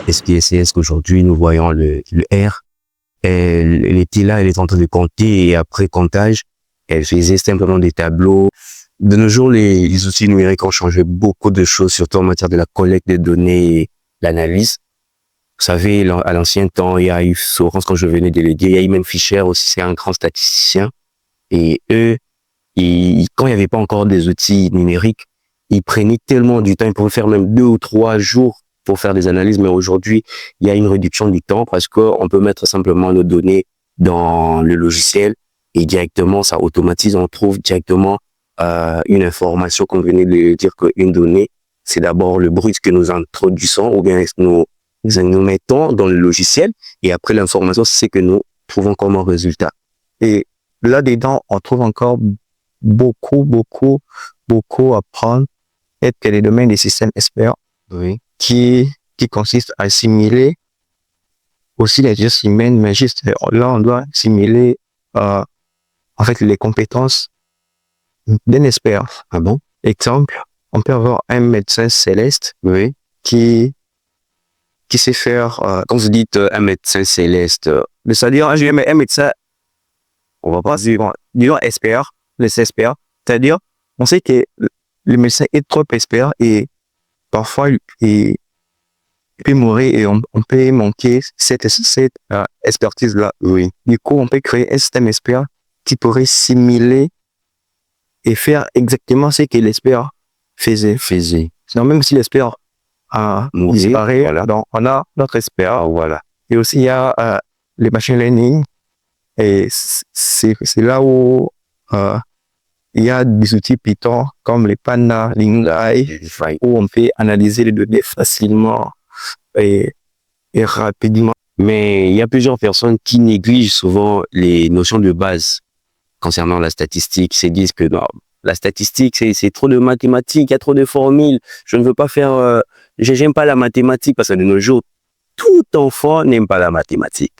SPSS qu'aujourd'hui nous voyons le R. Elle était là, elle est en train de compter et après comptage, elle faisait simplement des tableaux. De nos jours, les outils numériques ont changé beaucoup de choses, surtout en matière de la collecte des données et l'analyse. Vous savez, à l'ancien temps, il y a eu Sorens quand je venais de le dire, il y a eu même Fischer aussi, c'est un grand statisticien. Et eux, quand il n'y avait pas encore des outils numériques, ils prenaient tellement du temps, ils pouvaient faire même 2 ou 3 jours pour faire des analyses. Mais aujourd'hui, il y a une réduction du temps parce qu'on peut mettre simplement nos données dans le logiciel et directement, ça automatise, on trouve directement une information, comme venait de dire qu'une donnée, c'est d'abord le brut que nous introduisons ou bien nous mettons dans le logiciel et après l'information, c'est ce que nous trouvons comme résultat. Et là-dedans, on trouve encore beaucoup à prendre. Être que les domaines des systèmes experts, oui, qui consiste à simuler aussi les gestes humaines, mais juste là, on doit simuler en fait les compétences d'un expert. Ah bon? Exemple, on peut avoir un médecin céleste, Oui, qui sait faire. quand vous dites un médecin céleste, C'est-à-dire un médecin, on va pas dire, disons expert, les experts. C'est-à-dire, on sait que le médecin est trop expert et parfois il peut mourir et on peut manquer cette expertise-là. oui, Du coup, on peut créer un système expert qui pourrait simuler et faire exactement ce que l'expert faisait. Sinon, même si l'expert a disparu, voilà. donc on a notre expert. Ah, voilà. Et aussi, il y a le machine learning. Et c'est là où il y a des outils Python comme les Panda, Lingai, où on peut analyser les données facilement et rapidement. Mais il y a plusieurs personnes qui négligent souvent les notions de base concernant la statistique. Ils se disent que non, la statistique, c'est trop de mathématiques, il y a trop de formules. Je ne veux pas faire... j'aime pas la mathématique parce que de nos jours, tout enfant n'aime pas la mathématique.